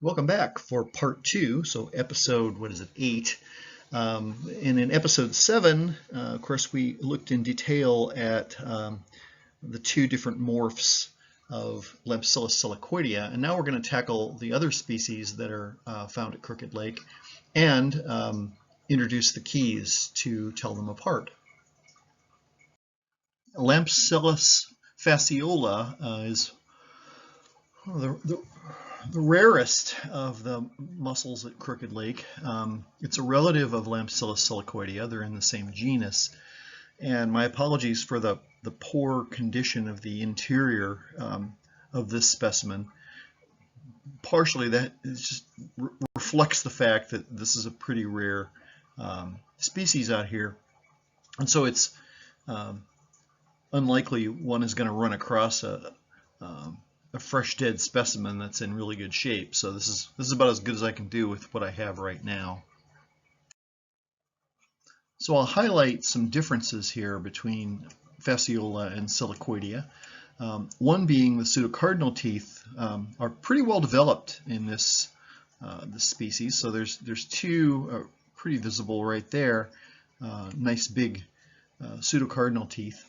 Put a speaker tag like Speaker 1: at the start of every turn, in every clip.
Speaker 1: Welcome back for part two, so episode, 8? And in episode 7, of course, we looked in detail at the two different morphs of Lampsilis silicoidea, and now we're going to tackle the other species that are found at Crooked Lake and introduce the keys to tell them apart. Lampsilis fasciola is the rarest of the mussels at Crooked Lake. It's a relative of Lampsilis silicoidea. They're in the same genus. And my apologies for the poor condition of the interior of this specimen. Partially that just reflects the fact that this is a pretty rare species out here. And so it's unlikely one is going to run across a fresh dead specimen that's in really good shape. So this is about as good as I can do with what I have right now. So I'll highlight some differences here between fasciola and silicoidea. One being the pseudocardinal teeth are pretty well developed in this species. So there's two pretty visible right there, nice big pseudocardinal teeth.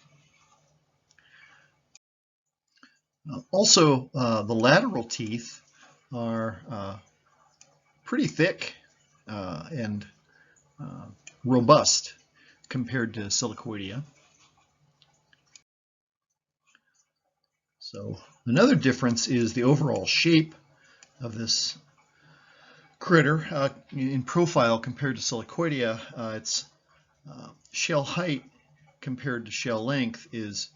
Speaker 1: Also, the lateral teeth are pretty thick and robust compared to silicoidea. So another difference is the overall shape of this critter. In profile compared to silicoidea, its shell height compared to shell length is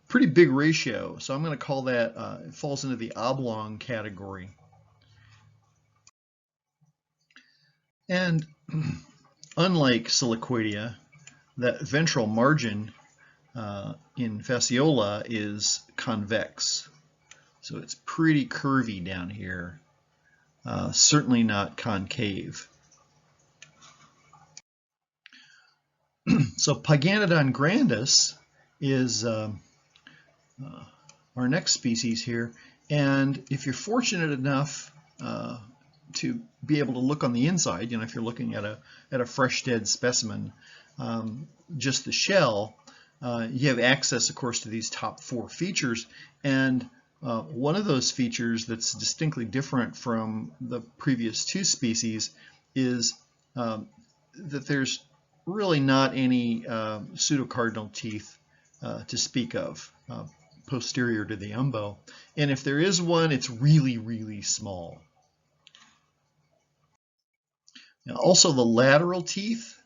Speaker 1: pretty big ratio. So I'm going to call that, it falls into the oblong category. And unlike silicoidea, that ventral margin in fasciola is convex. So it's pretty curvy down here, certainly not concave. So Pyganodon grandis is our next species here, and if you're fortunate enough to be able to look on the inside, if you're looking at a fresh dead specimen, just the shell, you have access, of course, to these top four features, and one of those features that's distinctly different from the previous two species is that there's really not any pseudocardinal teeth to speak of posterior to the umbo, and if there is one, it's really small. Now, also the lateral teeth,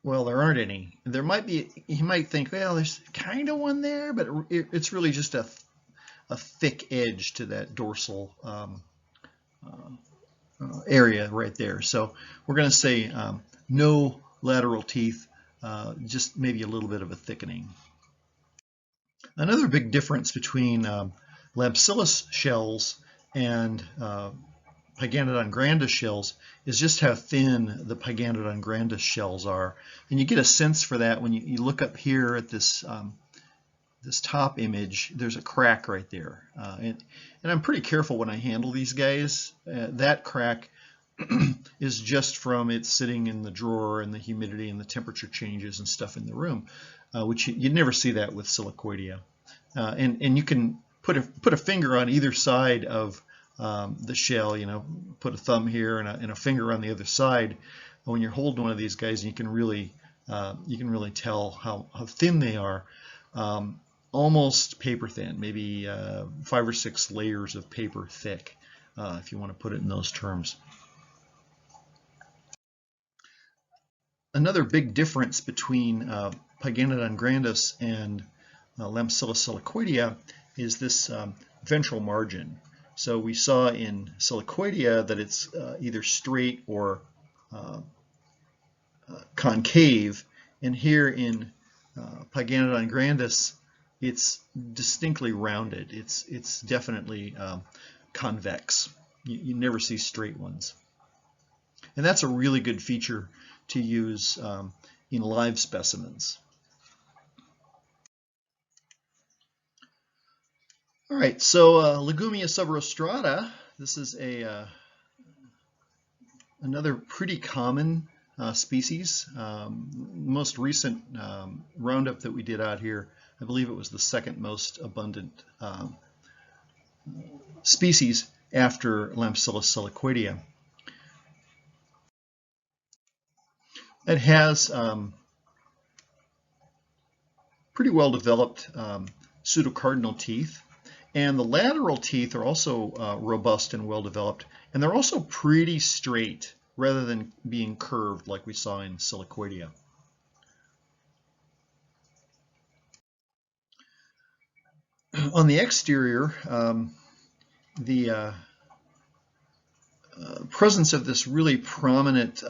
Speaker 1: well, there aren't any. There might be, you might think, well, there's kind of one there, but it's really just a thick edge to that dorsal area right there. So we're going to say no lateral teeth, just maybe a little bit of a thickening. Another big difference between Lampsilis shells and Pyganodon grandis shells is just how thin the Pyganodon grandis shells are. And you get a sense for that when you look up here at this this top image. There's a crack right there. And I'm pretty careful when I handle these guys. That crack is just from it sitting in the drawer and the humidity and the temperature changes and stuff in the room, which you'd never see that with silicoidea. And you can put a finger on either side of the shell, put a thumb here and a finger on the other side. When you're holding one of these guys, you can really tell how thin they are. Almost paper thin, maybe 5 or 6 layers of paper thick, if you want to put it in those terms. Another big difference between Pyganodon grandis and Lampsilis silicoidea is this ventral margin. So we saw in silicoidea that it's either straight or concave, and here in Pyganodon grandis, it's distinctly rounded. It's definitely convex. You never see straight ones, and that's a really good feature to use in live specimens. All right, so Legumia subrostrata. This is another pretty common species. Most recent roundup that we did out here, I believe it was the second most abundant species after Lampsilis silicoidea. It has pretty well developed pseudocardinal teeth, and the lateral teeth are also robust and well developed, and they're also pretty straight rather than being curved like we saw in silicoidea. On the exterior, the presence of this really prominent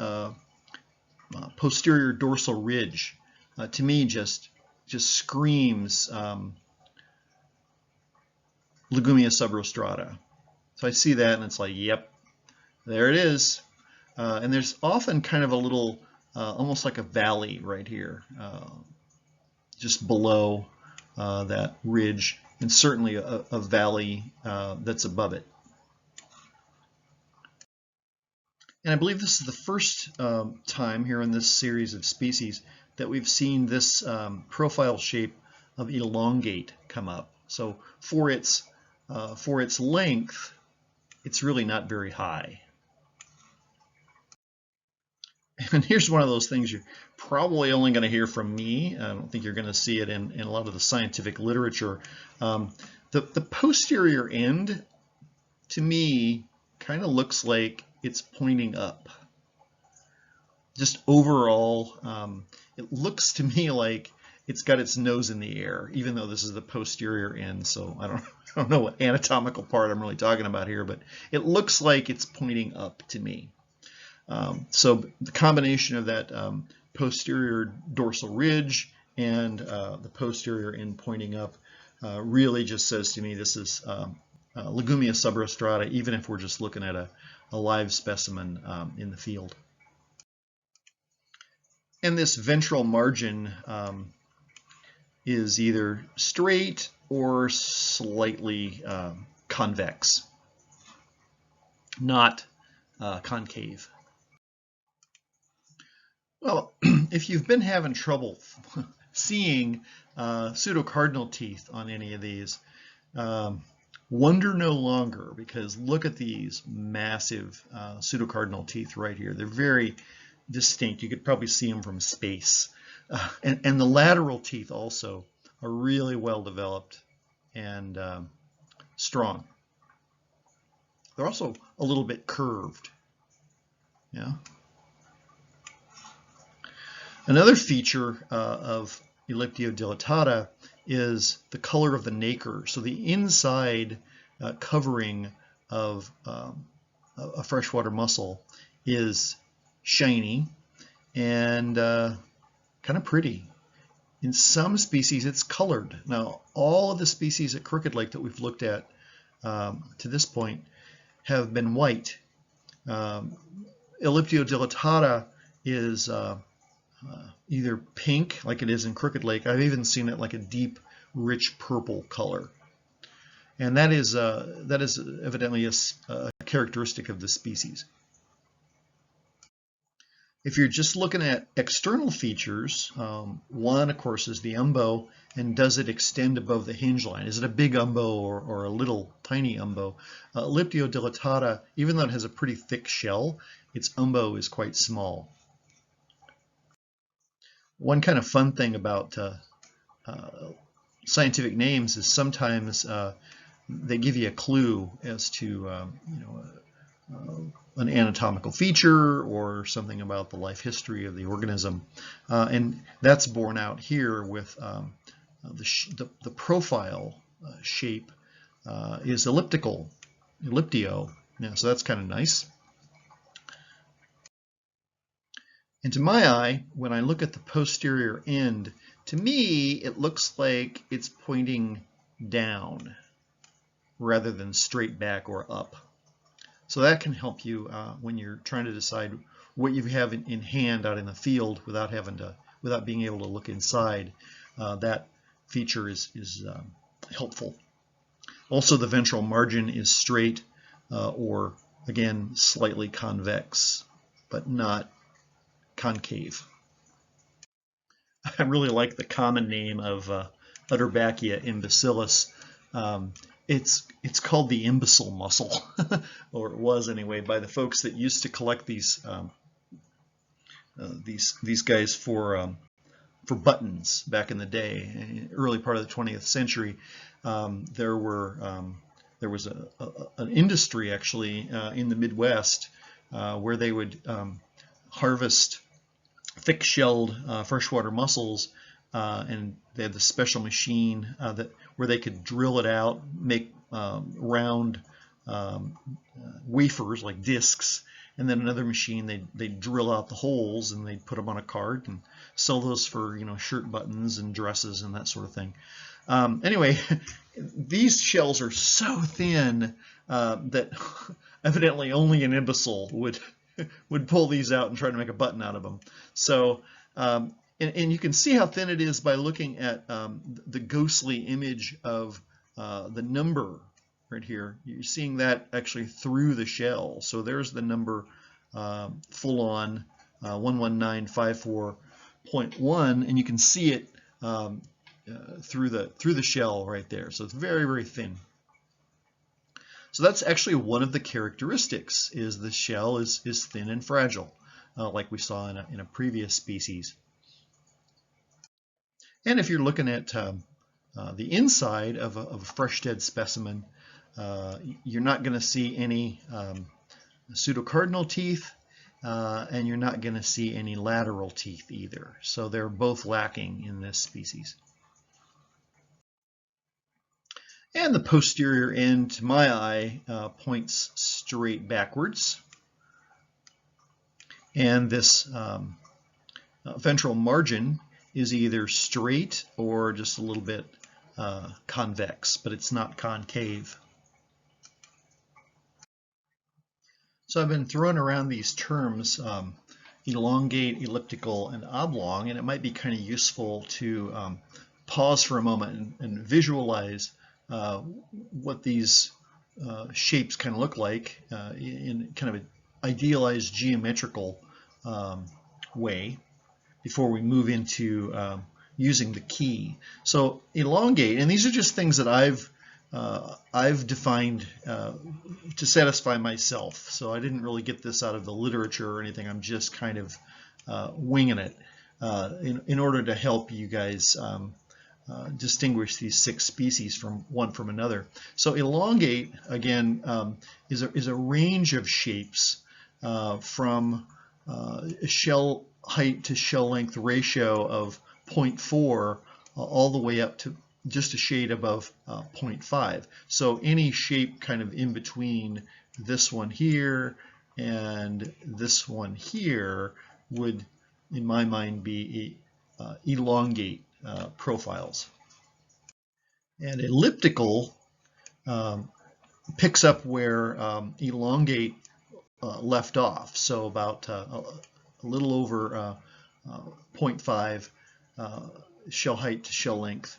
Speaker 1: posterior dorsal ridge, to me, just screams Ligumia subrostrata. So I see that, and it's like, yep, there it is. And there's often kind of a little, almost like a valley right here, just below that ridge, and certainly a valley that's above it. And I believe this is the first time here in this series of species that we've seen this profile shape of elongate come up. So for its length, it's really not very high. And here's one of those things you're probably only going to hear from me. I don't think you're going to see it in a lot of the scientific literature. The posterior end, to me, kind of looks like it's pointing up. Just overall, it looks to me like it's got its nose in the air, even though this is the posterior end. So I don't know what anatomical part I'm really talking about here, but it looks like it's pointing up to me. So the combination of that posterior dorsal ridge and the posterior end pointing up really just says to me this is Ligumia subrostrata, even if we're just looking at a live specimen in the field. And this ventral margin is either straight or slightly convex, not concave. Well, if you've been having trouble seeing pseudocardinal teeth on any of these, wonder no longer, because look at these massive pseudocardinal teeth right here. They're very distinct. You could probably see them from space. And the lateral teeth also are really well developed and strong. They're also a little bit curved. Yeah. Another feature of Elliptio dilatata is the color of the nacre. So the inside covering of a freshwater mussel is shiny and kind of pretty. In some species, it's colored. Now, all of the species at Crooked Lake that we've looked at to this point have been white. Elliptio dilatata is either pink, like it is in Crooked Lake. I've even seen it like a deep, rich purple color. And that is evidently a characteristic of the species. If you're just looking at external features, one, of course, is the umbo, and does it extend above the hinge line? Is it a big umbo or a little tiny umbo? Elliptio dilatata, even though it has a pretty thick shell, its umbo is quite small. One kind of fun thing about scientific names is sometimes they give you a clue as to an anatomical feature or something about the life history of the organism, and that's borne out here with the profile shape is elliptical, elliptio. Yeah, so that's kind of nice. And to my eye, when I look at the posterior end, to me, it looks like it's pointing down rather than straight back or up. So that can help you when you're trying to decide what you have in hand out in the field without being able to look inside. That feature is helpful. Also, the ventral margin is straight or, again, slightly convex, but not concave. I really like the common name of Utterbackia imbecillis. It's called the imbecile mussel, or it was anyway, by the folks that used to collect these guys for buttons back in the day, early part of the 20th century. There was an industry actually in the Midwest where they would harvest thick-shelled freshwater mussels, and they had this special machine where they could drill it out, make round wafers like discs, and then another machine they'd drill out the holes and they'd put them on a cart and sell those for shirt buttons and dresses and that sort of thing. Anyway, these shells are so thin that evidently only an imbecile would pull these out and try to make a button out of them. So, and you can see how thin it is by looking at the ghostly image of the number right here. You're seeing that actually through the shell. So there's the number full on 11954.1, and you can see it through the shell right there. So it's very, very thin. So that's actually one of the characteristics, is the shell is thin and fragile, like we saw in a previous species. And if you're looking at the inside of a fresh dead specimen, you're not going to see any pseudocardinal teeth, and you're not going to see any lateral teeth either. So they're both lacking in this species. And the posterior end, to my eye, points straight backwards. And this ventral margin is either straight or just a little bit convex, but it's not concave. So I've been throwing around these terms, elongate, elliptical, and oblong, and it might be kind of useful to pause for a moment and visualize what these shapes kind of look like in kind of an idealized geometrical way before we move into using the key. So elongate, and these are just things that I've defined to satisfy myself. So I didn't really get this out of the literature or anything. I'm just kind of winging it in order to help you guys distinguish these 6 species from another. So elongate, again, is a range of shapes from shell height to shell length ratio of 0.4 all the way up to just a shade above 0.5. So any shape kind of in between this one here and this one here would, in my mind, be elongate profiles. And elliptical picks up where elongate left off, so about a little over 0.5 shell height to shell length,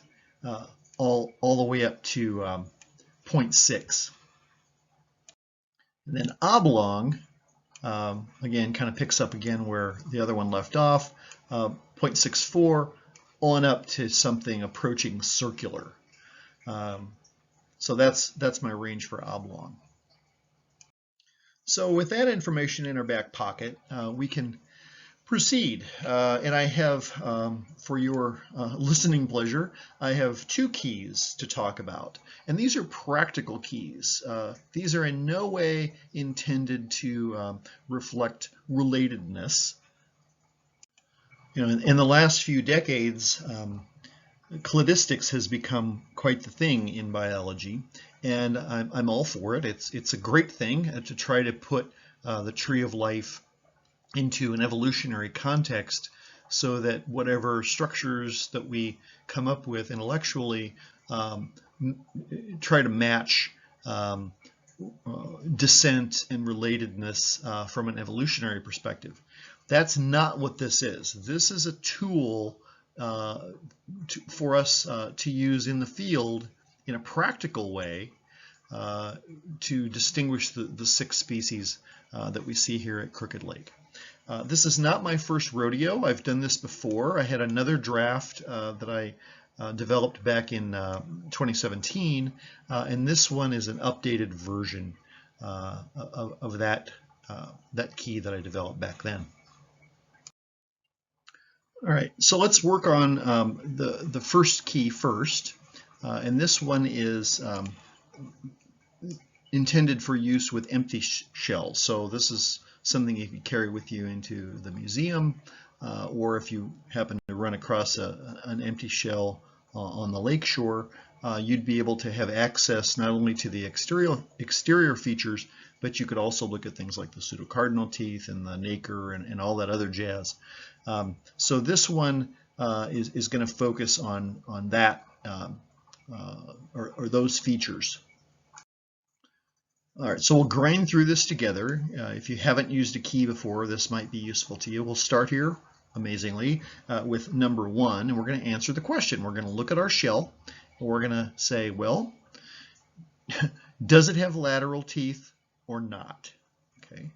Speaker 1: all the way up to 0.6. And then oblong, again, kind of picks up again where the other one left off, 0.64 on up to something approaching circular. So that's my range for oblong. So with that information in our back pocket, we can proceed. And I have, for your listening pleasure, I have 2 keys to talk about. And these are practical keys. These are in no way intended to reflect relatedness. In the last few decades, cladistics has become quite the thing in biology, and I'm all for it. It's a great thing to try to put the tree of life into an evolutionary context so that whatever structures that we come up with intellectually try to match descent and relatedness from an evolutionary perspective. That's not what this is. This is a tool for us to use in the field in a practical way to distinguish the 6 species that we see here at Crooked Lake. This is not my first rodeo. I've done this before. I had another draft that I developed back in 2017, and this one is an updated version of that key that I developed back then. All right, so let's work on the first key first, and this one is intended for use with empty shells. So this is something you can carry with you into the museum, or if you happen to run across an empty shell on the lakeshore, you'd be able to have access not only to the exterior features, but you could also look at things like the pseudocardinal teeth and the nacre and all that other jazz. So this one is going to focus on that or those features. All right, so we'll grind through this together. If you haven't used a key before, this might be useful to you. We'll start here, amazingly, with number 1, and we're going to answer the question. We're going to look at our shell, and we're going to say, well, does it have lateral teeth or not? Okay,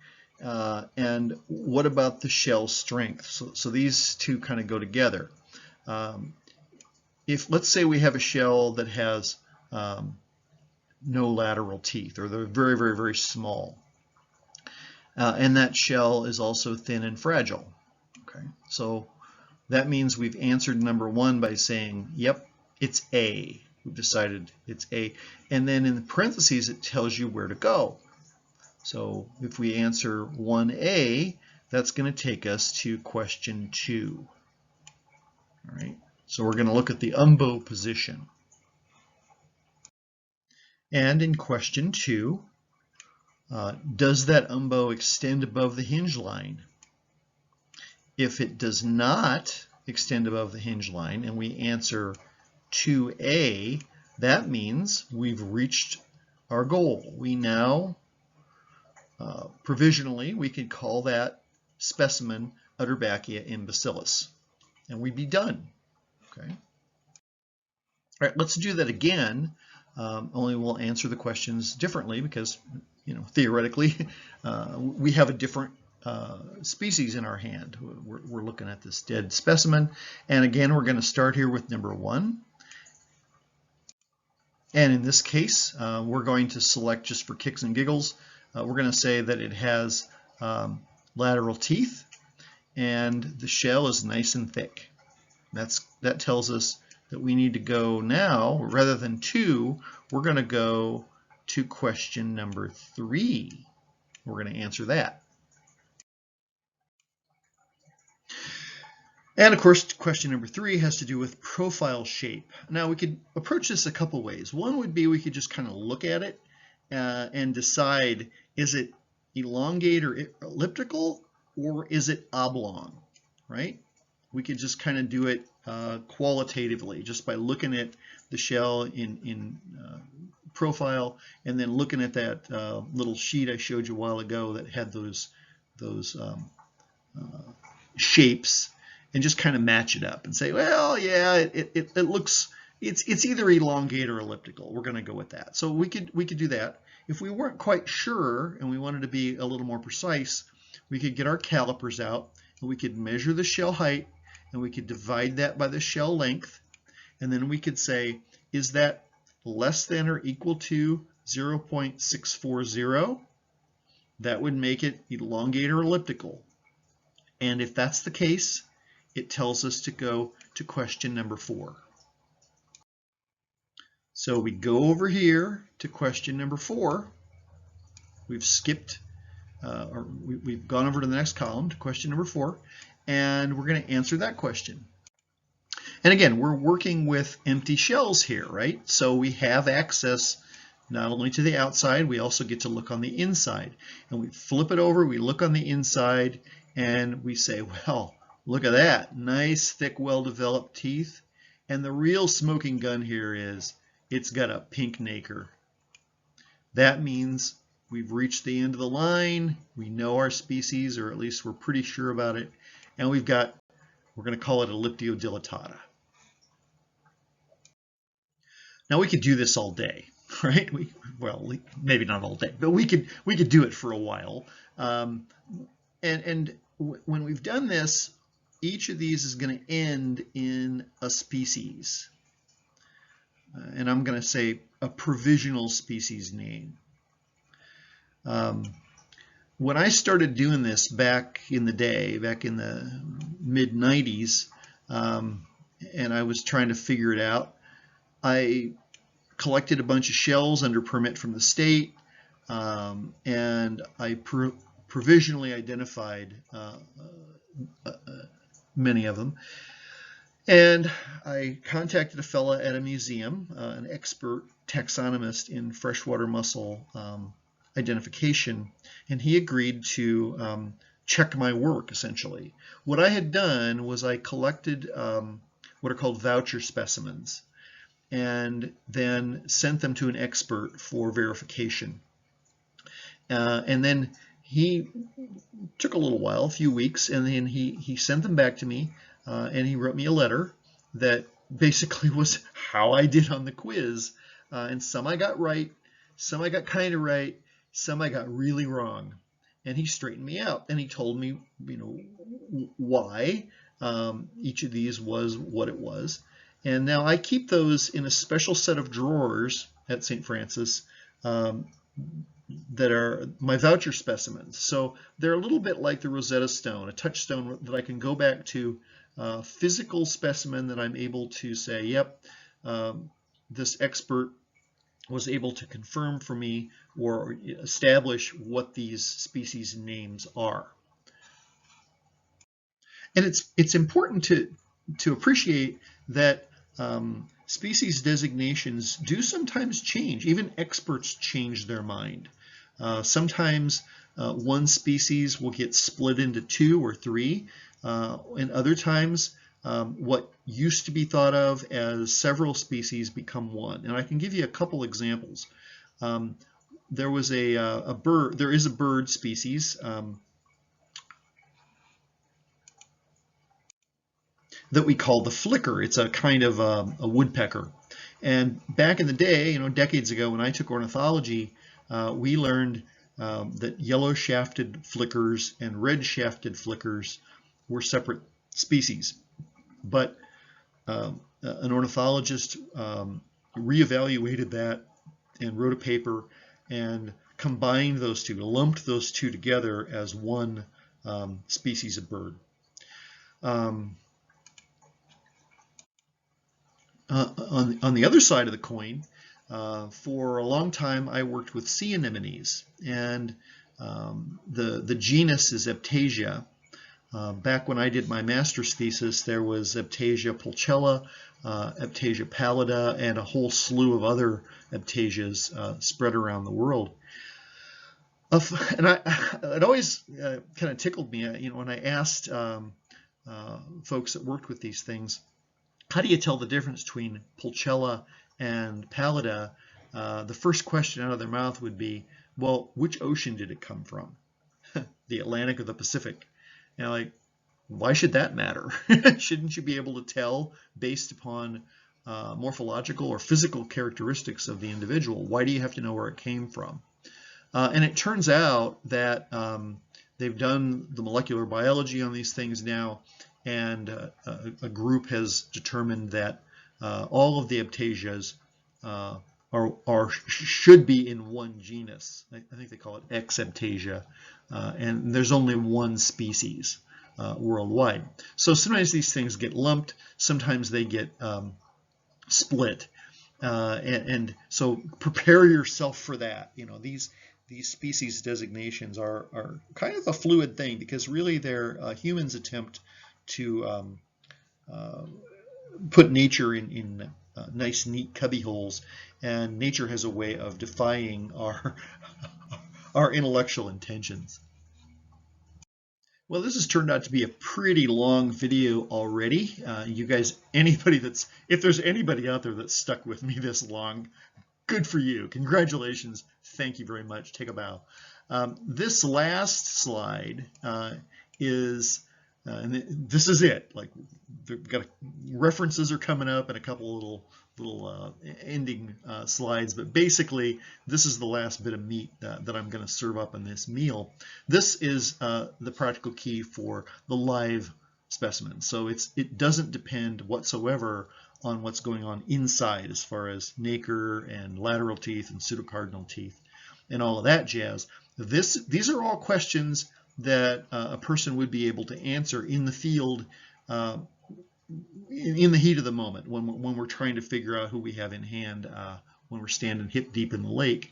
Speaker 1: and what about the shell strength? So these two kind of go together. If let's say we have a shell that has no lateral teeth, or they're very, very, very small, and that shell is also thin and fragile. Okay, so that means we've answered number 1 by saying, yep, it's A. We've decided it's A, and then in the parentheses it tells you where to go. So if we answer 1A, that's going to take us to question 2. All right, so we're going to look at the umbo position. And in question 2, does that umbo extend above the hinge line? If it does not extend above the hinge line and we answer 2A, that means we've reached our goal. We now, provisionally, we could call that specimen Utterbackia imbecillis, and we'd be done. Okay. All right, let's do that again. Only we'll answer the questions differently because, theoretically, we have a different species in our hand. We're looking at this dead specimen, and again, we're going to start here with number 1. And in this case, we're going to select, just for kicks and giggles, we're going to say that it has lateral teeth, and the shell is nice and thick. That tells us that we need to go now, rather than 2, we're going to go to question number 3. We're going to answer that. And of course, question number 3 has to do with profile shape. Now we could approach this a couple ways. One would be we could just kind of look at it and decide, is it elongate or elliptical, or is it oblong, right? We could just kind of do it qualitatively, just by looking at the shell in profile, and then looking at that little sheet I showed you a while ago that had those shapes, and just kind of match it up and say, well, yeah, it looks, it's either elongate or elliptical. We're going to go with that. So we could do that. If we weren't quite sure and we wanted to be a little more precise, we could get our calipers out and we could measure the shell height, and we could divide that by the shell length, and then we could say, is that less than or equal to 0.640? That would make it elongate or elliptical. And if that's the case, it tells us to go to question number 4. So we go over here to question number 4. We've skipped, or we've gone over to the next column to question number 4, and we're going to answer that question. And again, we're working with empty shells here, right? So we have access not only to the outside, we also get to look on the inside. And we flip it over, we look on the inside, and we say, well, look at that. Nice, thick, well-developed teeth. And the real smoking gun here is it's got a pink nacre. That means we've reached the end of the line. We know our species, or at least we're pretty sure about it. And we're going to call it Elliptio dilatata. Now we could do this all day. right? Well, maybe not all day, but we could do it for a while. And when we've done this, each of these is going to end in a species. And I'm going to say a provisional species name. When I started doing this back in the day, back in the mid-90s, and I was trying to figure it out, I collected a bunch of shells under permit from the state, and I provisionally identified many of them. And I contacted a fella at a museum, an expert taxonomist in freshwater mussel identification, and he agreed to check my work, essentially. What I had done was I collected what are called voucher specimens, and then sent them to an expert for verification. And then he took a little while, a few weeks, and then he sent them back to me, and he wrote me a letter that basically was how I did on the quiz. And some I got right, some I got kind of right, some I got really wrong. And he straightened me out, and he told me, why each of these was what it was. And now I keep those in a special set of drawers at St. Francis that are my voucher specimens. So they're a little bit like the Rosetta Stone, a touchstone that I can go back to, physical specimen that I'm able to say, yep, this expert was able to confirm for me or establish what these species names are. And it's important to appreciate that species designations do sometimes change. Even experts change their mind. Sometimes one species will get split into 2 or 3, and other times what used to be thought of as several species become one. And I can give you a couple examples. There was a bird. There is a bird species that we call the flicker. It's a kind of a woodpecker. And back in the day, decades ago, when I took ornithology, we learned that yellow-shafted flickers and red-shafted flickers were separate species. But an ornithologist reevaluated that and wrote a paper and combined those two, lumped those two together as one species of bird. On the other side of the coin, for a long time I worked with sea anemones, and the genus is Eptasia. Back when I did my master's thesis, there was Eptasia pulchella, Eptasia pallida, and a whole slew of other Eptasias spread around the world. And it always kind of tickled me, when I asked folks that worked with these things, how do you tell the difference between pulchella and pallida? The first question out of their mouth would be, well, which ocean did it come from? The Atlantic or the Pacific? And like, why should that matter? Shouldn't you be able to tell based upon morphological or physical characteristics of the individual? Why do you have to know where it came from? And it turns out that they've done the molecular biology on these things now, and a group has determined that all of the Eptasias should be in one genus. I think they call it X-Eptasia, and there's only one species worldwide. So sometimes these things get lumped, sometimes they get split, and so prepare yourself for that. These species designations are kind of a fluid thing, because really they're humans' attempt to put nature in nice, neat cubby holes, and nature has a way of defying our intellectual intentions. Well, this has turned out to be a pretty long video already. You guys, if there's anybody out there that's stuck with me this long, good for you. Congratulations. Thank you very much. Take a bow. This last slide is, and this is it. Like, we've got to references are coming up and a couple little ending slides, but basically this is the last bit of meat that I'm going to serve up in this meal. This is the practical key for the live specimen. So it doesn't depend whatsoever on what's going on inside as far as nacre and lateral teeth and pseudocardinal teeth and all of that jazz. These are all questions that a person would be able to answer in the field in the heat of the moment when we're trying to figure out who we have in hand when we're standing hip deep in the lake.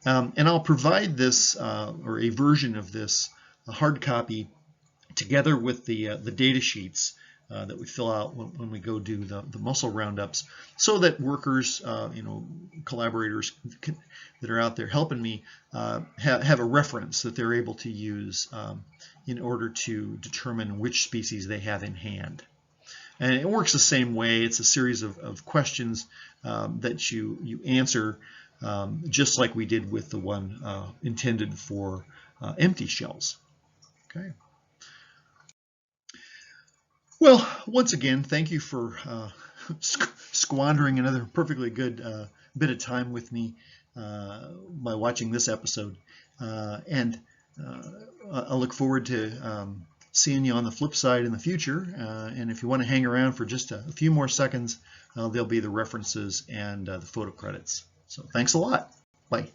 Speaker 1: And I'll provide this or a version of this hard copy together with the data sheets that we fill out when we go do the mussel roundups, so that workers, collaborators that are out there helping me have a reference that they're able to use in order to determine which species they have in hand. And it works the same way. It's a series of questions that you answer just like we did with the one intended for empty shells. Okay. Well, once again, thank you for squandering another perfectly good bit of time with me by watching this episode. And I look forward to seeing you on the flip side in the future. And if you want to hang around for just a few more seconds, there'll be the references and the photo credits. So thanks a lot. Bye.